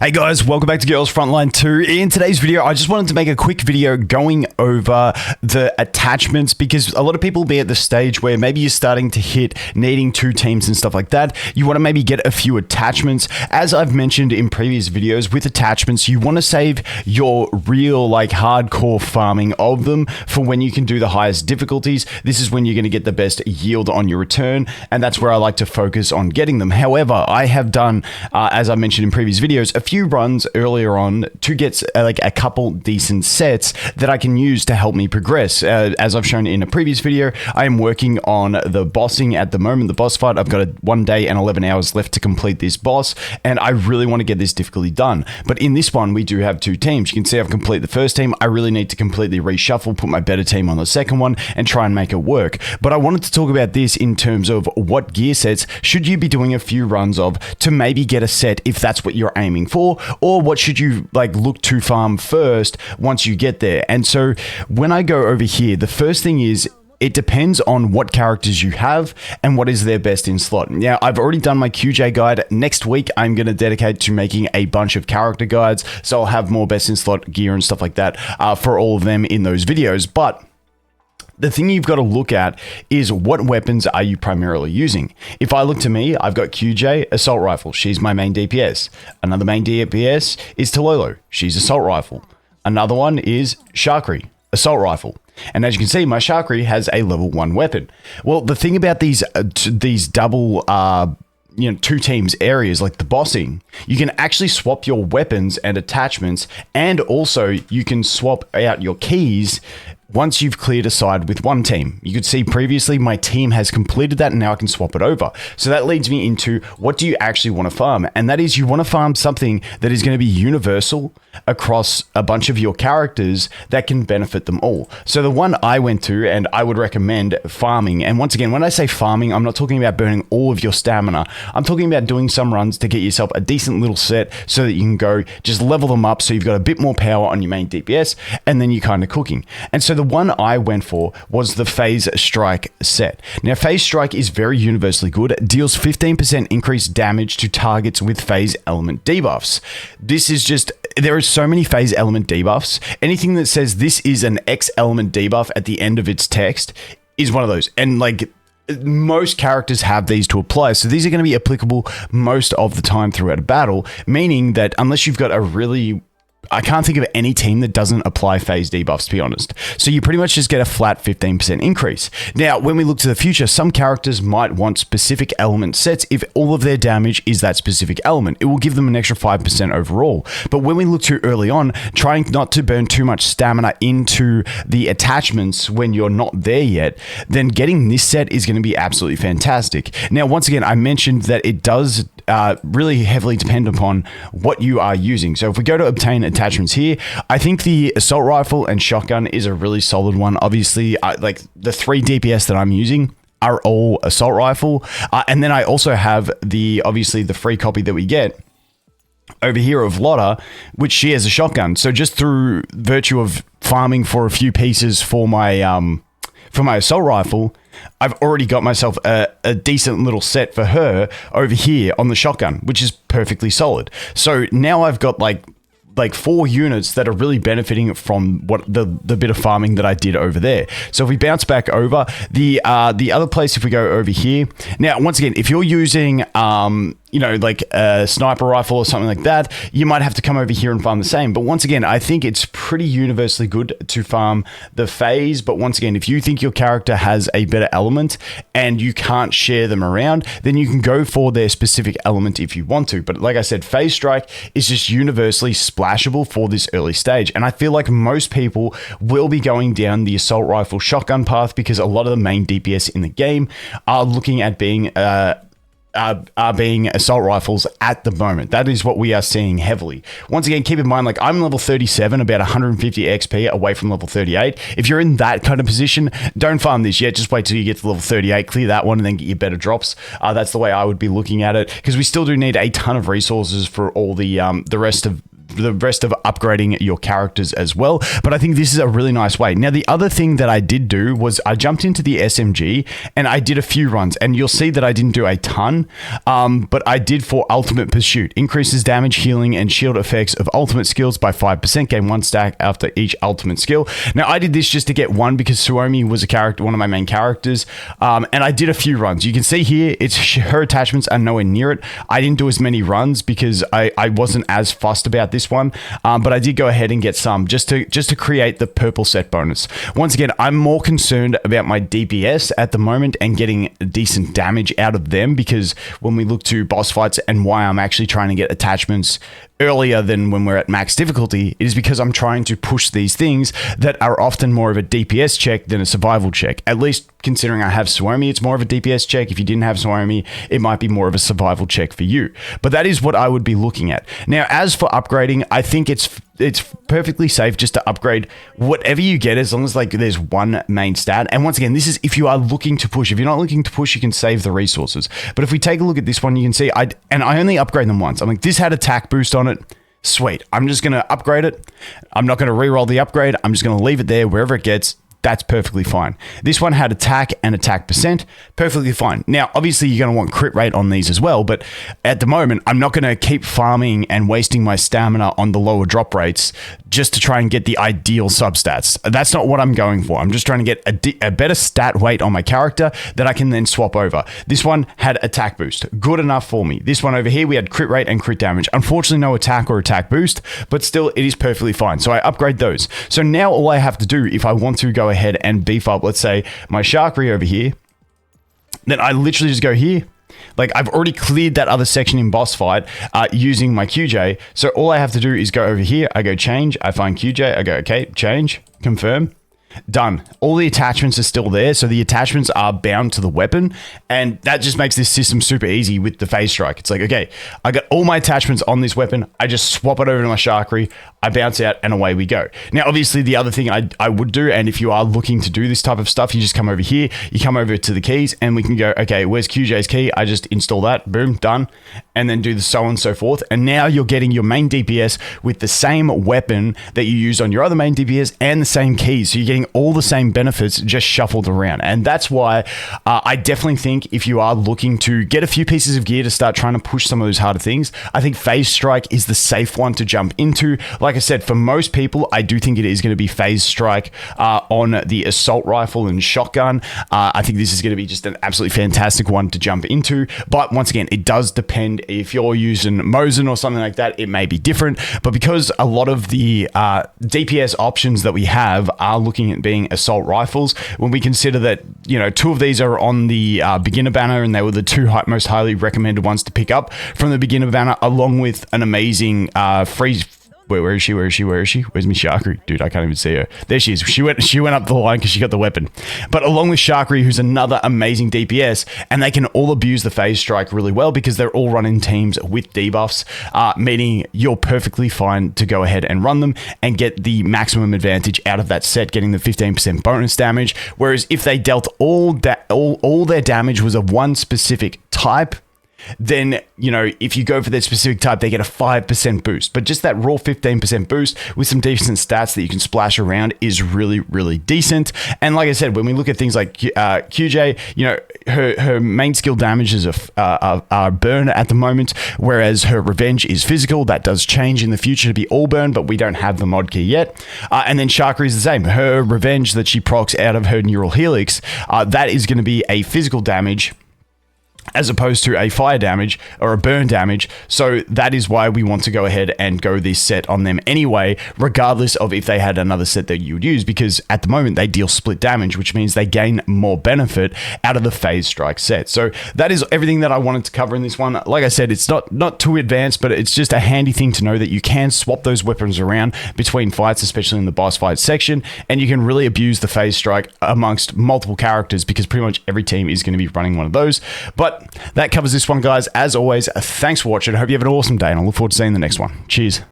Hey guys, welcome back to Girls Frontline 2. In today's video, I just wanted to make a quick video going over the attachments because a lot of people will be at the stage where maybe you're starting to hit needing 2 teams and stuff like that. You want to maybe get a few attachments. As I've mentioned in previous videos, with attachments, you want to save your real hardcore farming of them for when you can do the highest difficulties. This is when you're going to get the best yield on your return, and that's where I like to focus on getting them. However, I have done, as I mentioned in previous videos, a few runs earlier on to get a couple decent sets that I can use to help me progress. As I've shown in a previous video, I am working on the bossing at the moment, the boss fight. I've got 1 day and 11 hours left to complete this boss, and I really want to get this difficulty done. But in this one, we do have 2 teams. You can see I've completed the first team. I really need to completely reshuffle, put my better team on the second one, and try and make it work. But I wanted to talk about this in terms of what gear sets should you be doing a few runs of to maybe get a set if that's what you're aiming for, or what should you look to farm first once you get there. And so when I go over here, the first thing is it depends on what characters you have and what is their best in slot. Now, I've already done my QJ guide. Next week, I'm going to dedicate to making a bunch of character guides, so I'll have more best in slot gear and stuff like that for all of them in those videos. But the thing you've got to look at is what weapons are you primarily using. If I look to me, I've got QJ, assault rifle. She's my main DPS. Another main DPS is Tololo. She's assault rifle. Another one is Sharkry, assault rifle. And as you can see, my Sharkry has a level 1 weapon. Well, the thing about these double 2 teams areas, like the bossing, you can actually swap your weapons and attachments, and also you can swap out your keys once you've cleared a side with one team. You could see previously my team has completed that, and now I can swap it over. So that leads me into what do you actually want to farm? And that is, you want to farm something that is going to be universal across a bunch of your characters that can benefit them all. So the one I went to, and I would recommend farming, and once again, when I say farming, I'm not talking about burning all of your stamina. I'm talking about doing some runs to get yourself a decent little set so that you can go just level them up so you've got a bit more power on your main DPS, and then you're kind of cooking. And so the one I went for was the Phase Strike set. Now, Phase Strike is very universally good. It deals 15% increased damage to targets with phase element debuffs. This is just, there are so many phase element debuffs. Anything that says this is an X element debuff at the end of its text is one of those. And most characters have these to apply. So these are going to be applicable most of the time throughout a battle, meaning that unless you've got a really, I can't think of any team that doesn't apply phase debuffs, to be honest. So you pretty much just get a flat 15% increase. Now, when we look to the future, some characters might want specific element sets. If all of their damage is that specific element, it will give them an extra 5% overall. But when we look to early on, trying not to burn too much stamina into the attachments when you're not there yet, then getting this set is going to be absolutely fantastic. Now, once again, I mentioned that it does really heavily depend upon what you are using. So if we go to obtain attachments here, I think the assault rifle and shotgun is a really solid one. Obviously, the 3 DPS that I'm using are all assault rifle. And then I also have obviously the free copy that we get over here of Lotta, which she has a shotgun. So just through virtue of farming for a few pieces for my assault rifle, I've already got myself a decent little set for her over here on the shotgun, which is perfectly solid. So now I've got like 4 units that are really benefiting from what the bit of farming that I did over there. So if we bounce back over the other place, if we go over here now, once again, if you're using a sniper rifle or something like that, you might have to come over here and farm the same. But once again, I think it's pretty universally good to farm the phase. But once again, if you think your character has a better element and you can't share them around, then you can go for their specific element if you want to. But like I said, Phase Strike is just universally splashable for this early stage. And I feel like most people will be going down the assault rifle shotgun path because a lot of the main DPS in the game are looking at being assault rifles at the moment. That is what we are seeing heavily. Once again, keep in mind, I'm level 37, about 150 XP away from level 38. If you're in that kind of position, don't farm this yet. Just wait till you get to level 38, clear that one, and then get your better drops. That's the way I would be looking at it, because we still do need a ton of resources for all the rest of the rest of upgrading your characters as well. But I think this is a really nice way. Now, the other thing that I did do was I jumped into the SMG and I did a few runs, and you'll see that I didn't do a ton, but I did for Ultimate Pursuit. Increases damage, healing, and shield effects of ultimate skills by 5%. Gain 1 stack after each ultimate skill. Now, I did this just to get one because Suomi was a character, one of my main characters, and I did a few runs. You can see here, her attachments are nowhere near it. I didn't do as many runs because I wasn't as fussed about this one, but I did go ahead and get some just to create the purple set bonus. Once again, I'm more concerned about my DPS at the moment and getting decent damage out of them, because when we look to boss fights and why I'm actually trying to get attachments earlier than when we're at max difficulty, it is because I'm trying to push these things that are often more of a DPS check than a survival check. At least considering I have Suomi, it's more of a DPS check. If you didn't have Suomi, it might be more of a survival check for you. But that is what I would be looking at. Now, as for upgrading, I think it's perfectly safe just to upgrade whatever you get, as long as like there's one main stat. And once again, this is if you are looking to push. If you're not looking to push, you can save the resources. But if we take a look at this one, you can see I only upgrade them once. I'm like, this had attack boost on it. Sweet. I'm just going to upgrade it. I'm not going to re-roll the upgrade. I'm just going to leave it there wherever it gets. That's perfectly fine. This one had attack and attack percent. Perfectly fine. Now, obviously, you're going to want crit rate on these as well, but at the moment, I'm not going to keep farming and wasting my stamina on the lower drop rates just to try and get the ideal substats. That's not what I'm going for. I'm just trying to get a better stat weight on my character that I can then swap over. This one had attack boost. Good enough for me. This one over here, we had crit rate and crit damage. Unfortunately, no attack or attack boost, but still, it is perfectly fine. So I upgrade those. So now all I have to do, if I want to go ahead and beef up, let's say, my Sharkery over here, then I literally just go here. Like, I've already cleared that other section in boss fight using my QJ. So all I have to do is go over here. I go change. I find QJ. I go, okay, change, confirm. Done. All the attachments are still there, so the attachments are bound to the weapon, and that just makes this system super easy with the phase strike. It's like, okay, I got all my attachments on this weapon, I just swap it over to my Sharkery, I bounce out, and away we go. Now, obviously, the other thing I would do, and if you are looking to do this type of stuff, you just come over here, you come over to the keys, and we can go, okay, where's QJ's key? I just install that, boom, done, and then do the so on and so forth, and now you're getting your main DPS with the same weapon that you used on your other main DPS and the same keys, so you're getting all the same benefits just shuffled around. And that's why I definitely think if you are looking to get a few pieces of gear to start trying to push some of those harder things, I think phase strike is the safe one to jump into. Like I said, for most people, I do think it is going to be phase strike on the assault rifle and shotgun. I think this is going to be just an absolutely fantastic one to jump into. But once again, it does depend. If you're using Mosin or something like that, it may be different. But because a lot of the DPS options that we have are looking at being assault rifles, when we consider that, you know, 2 of these are on the beginner banner, and they were the 2 most highly recommended ones to pick up from the beginner banner, along with an amazing freeze. Where is she? Where's my Sharkery? Dude, I can't even see her. There she is. She went up the line because she got the weapon. But along with Sharkery, who's another amazing DPS, and they can all abuse the phase strike really well because they're all running teams with debuffs, meaning you're perfectly fine to go ahead and run them and get the maximum advantage out of that set, getting the 15% bonus damage. Whereas if they dealt all their damage was of one specific type, then, you know, if you go for that specific type, they get a 5% boost. But just that raw 15% boost with some decent stats that you can splash around is really, really decent. And like I said, when we look at things like QJ, you know, her main skill damages are burn at the moment, whereas her revenge is physical. That does change in the future to be all burn, but we don't have the mod key yet. And then Sharkery is the same. Her revenge that she procs out of her neural helix, that is going to be a physical damage as opposed to a fire damage or a burn damage. So that is why we want to go ahead and go this set on them anyway, regardless of if they had another set that you would use, because at the moment they deal split damage, which means they gain more benefit out of the phase strike set. So that is everything that I wanted to cover in this one. Like I said, it's not too advanced, but it's just a handy thing to know that you can swap those weapons around between fights, especially in the boss fight section, and you can really abuse the phase strike amongst multiple characters because pretty much every team is going to be running one of those. But that covers this one, guys. As always, thanks for watching. I hope you have an awesome day, and I look forward to seeing the next one. Cheers.